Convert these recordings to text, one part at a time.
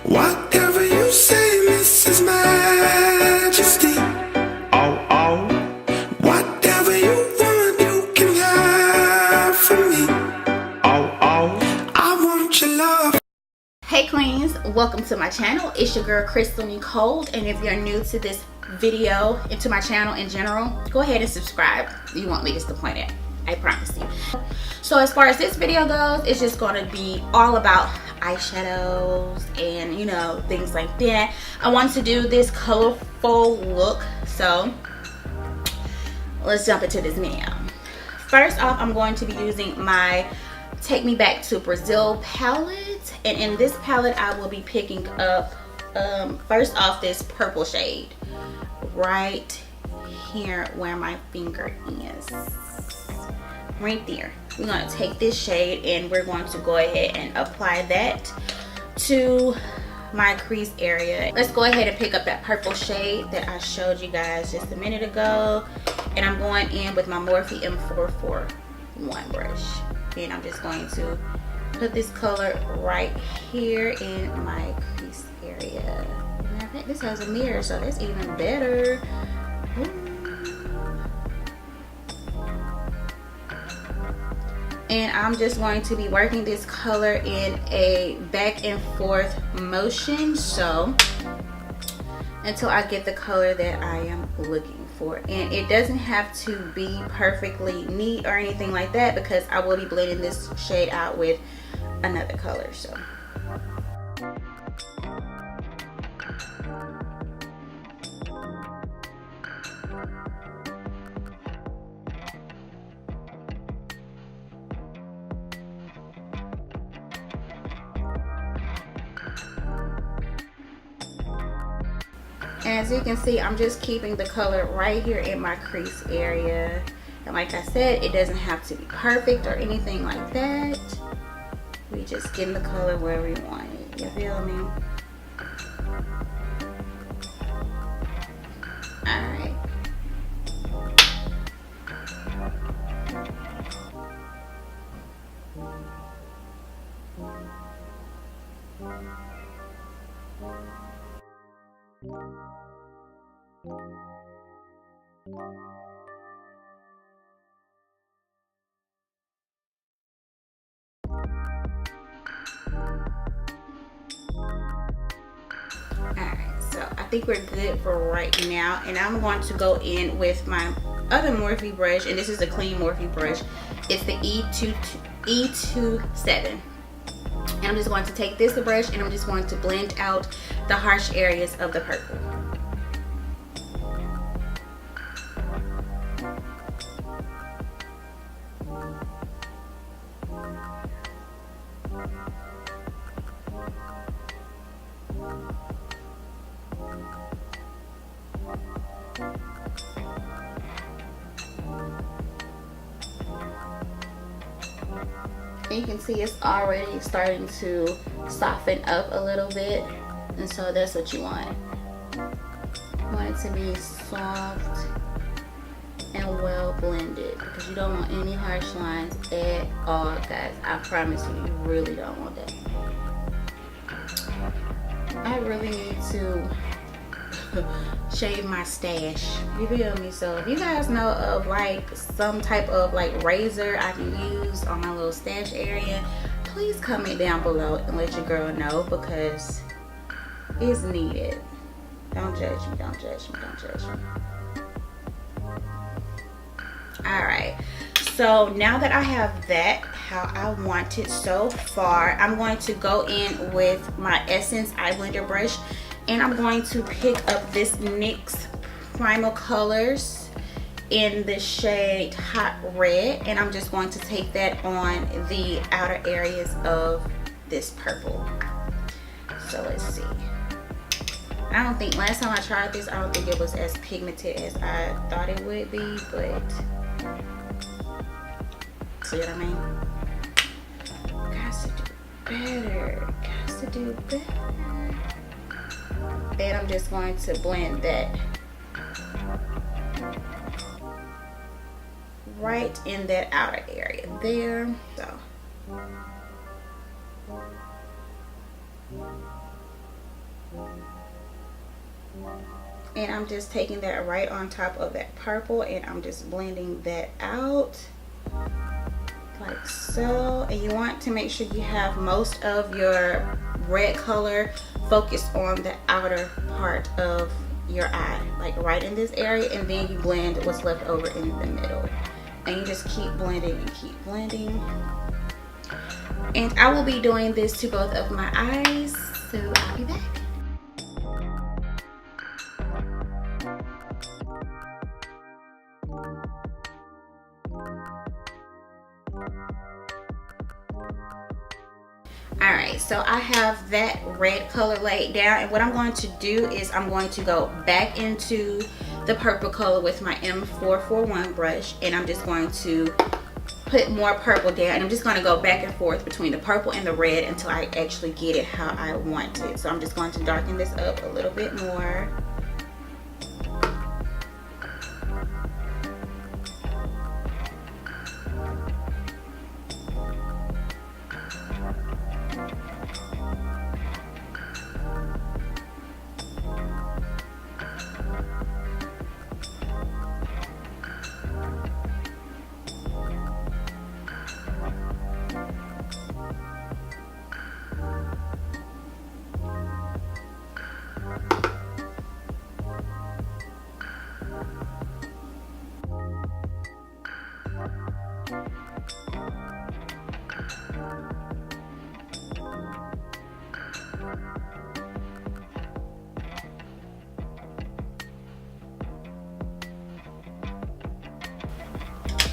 Whatever you say, Mrs. Majesty. Oh, oh. Whatever you want, you can have from me. Oh, oh. I want your love. Hey Queens, welcome to my channel. It's your girl Krystal Nykole, and if you're new to this video and to my channel in general, go ahead and subscribe. You won't be disappointed, I promise you. So as far as this video goes, it's just going to be all about eyeshadows and, you know, things like that. I want to do this colorful look, so let's jump into this video. First off, I'm going to be using my Take Me Back to Brazil palette, and in this palette I will be picking up first off this purple shade right here where my finger is, right there. We're going to take this shade and we're going to go ahead and apply that to my crease area. Let's go ahead and pick up that purple shade that I showed you guys just a minute ago, and I'm going in with my Morphe M441 brush, and I'm just going to put this color right here in my crease area. And I think this has a mirror, so that's even better. And I'm just going to be working this color in a back and forth motion, so until I get the color that I am looking for. And it doesn't have to be perfectly neat or anything like that, because I will be blending this shade out with another color. So as you can see, I'm just keeping the color right here in my crease area. And like I said, it doesn't have to be perfect or anything like that. We just get the color where we want it. You feel me? Alright. Alright, so I think we're good for right now, and I'm going to go in with my other Morphe brush, and this is a clean Morphe brush. It's the E27, and I'm just going to take this brush and I'm just going to blend out the harsh areas of the purple. And you can see it's already starting to soften up a little bit, and so that's what you want. You want it to be soft and well blended, because you don't want any harsh lines at all, guys. I promise you, you really don't want that. I really need to shave my stash, you feel me? So if you guys know of like some type of like razor I can use on my little stash area, please comment down below and let your girl know, because it's needed. Don't judge me, don't judge me, don't judge me. Alright, so now that I have that how I want it so far, I'm going to go in with my Essence Eye Blender brush, and I'm going to pick up this NYX Primal Colors in the shade Hot Red, and I'm just going to take that on the outer areas of this purple. So let's see. I don't think, last time I tried this, I don't think it was as pigmented as I thought it would be, but see what I mean? Got to do better. Got to do better. And I'm just going to blend that right in that outer area there. So And I'm just taking that right on top of that purple, and I'm just blending that out like so. And you want to make sure you have most of your red color focused on the outer part of your eye, like right in this area, and then you blend what's left over in the middle. And you just keep blending and keep blending. And I will be doing this to both of my eyes, so I'll be back. Alright, so I have that red color laid down, and what I'm going to do is I'm going to go back into the purple color with my M441 brush, and I'm just going to put more purple down, and I'm just going to go back and forth between the purple and the red until I actually get it how I want it. So I'm just going to darken this up a little bit more.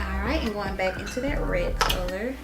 Alright, and going back into that red color.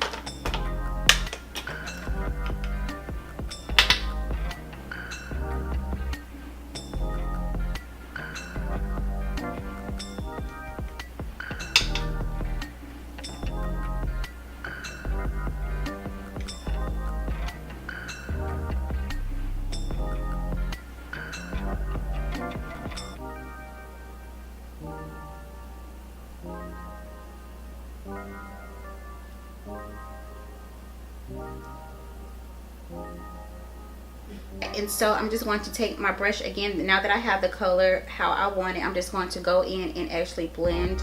And so I'm just going to take my brush again. Now that I have the color how I want it, I'm just going to go in and actually blend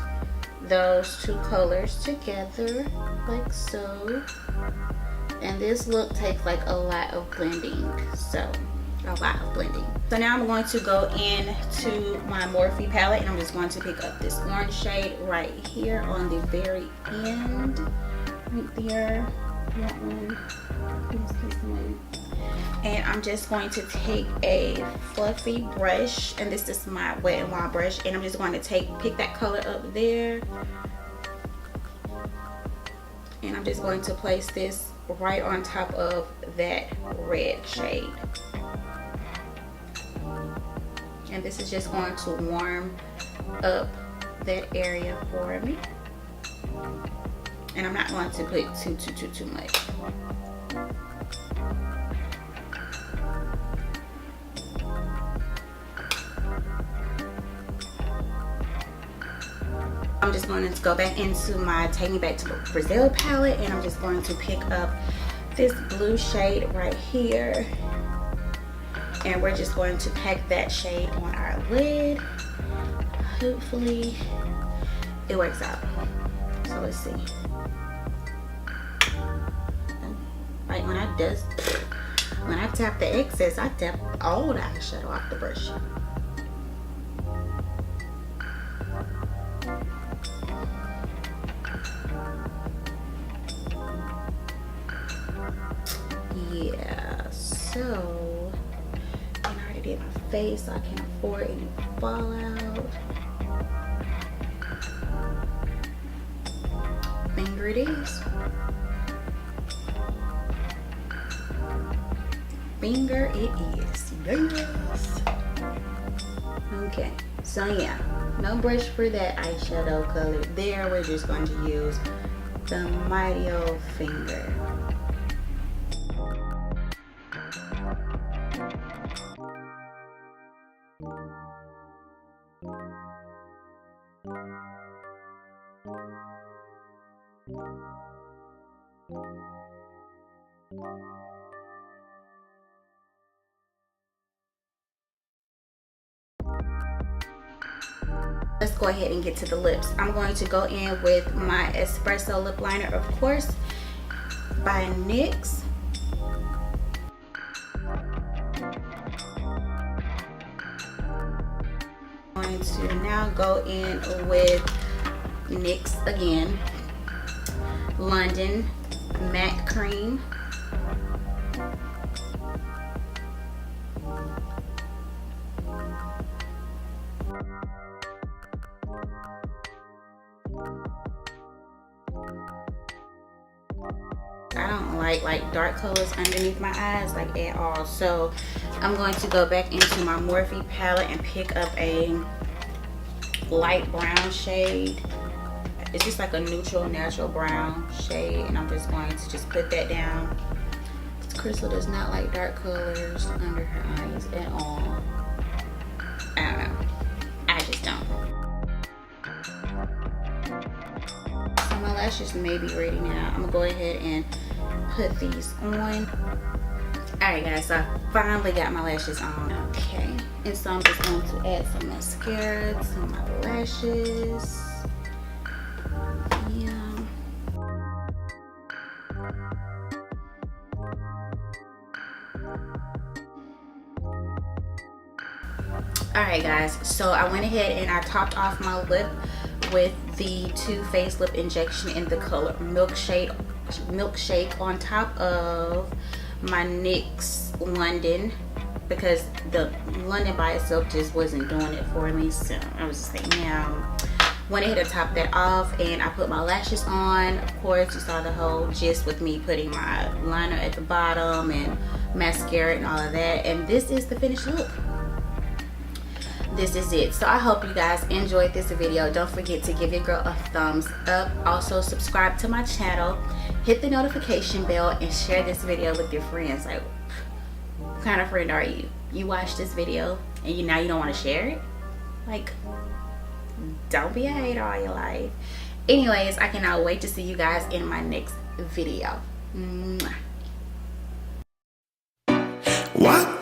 those two colors together like so. And this look takes like a lot of blending, so a lot of blending. So now I'm going to go into my Morphe palette, and I'm just going to pick up this orange shade right here on the very end, right there, that one, this one. And I'm just going to take a fluffy brush, and this is my Wet n Wild brush, and I'm just going to pick that color up there, and I'm just going to place this right on top of that red shade. And this is just going to warm up that area for me. And I'm not going to put too much. I'm just going to go back into my Take Me Back to Brazil palette, and I'm just going to pick up this blue shade right here, and we're just going to pack that shade on our lid. Hopefully it works out. So let's see. Right, when I tap the excess, I tap all the eyeshadow off the brush. Yeah, so, and I already did my face, so I can't afford any fallout. Finger it is. Finger it is. Yes. Okay, so yeah, no brush for that eyeshadow color there. We're just going to use the mighty old finger. Let's go ahead and get to the lips. I'm going to go in with my espresso lip liner, of course, by NYX. I'm going to now go in with NYX again, London Matte Cream. I don't like dark colors underneath my eyes like at all, so I'm going to go back into my Morphe palette and pick up a light brown shade. It's just like a neutral natural brown shade, and I'm just going to just put that down. Krystal does not like dark colors under her eyes at all. I don't know, I just don't. So my lashes may be ready now. I'm gonna go ahead and put these on. Alright guys, so I finally got my lashes on. Okay, and so I'm just going to add some mascara to my lashes. Yeah. Alright guys, so I went ahead and I topped off my lip with the Too Faced Lip Injection in the color Milkshake on top of my NYX London, because the London by itself just wasn't doing it for me, so I was just like, yeah. Went ahead and topped that off, and I put my lashes on. Of course, you saw the whole gist with me putting my liner at the bottom and mascara and all of that, and this is the finished look. This is it. So I hope you guys enjoyed this video. Don't forget to give your girl a thumbs up. Also subscribe to my channel, hit the notification bell, and share this video with your friends. Like, what kind of friend are you? You watch this video and now you don't want to share it? Like, don't be a hater all your life. Anyways, I cannot wait to see you guys in my next video. Mwah. What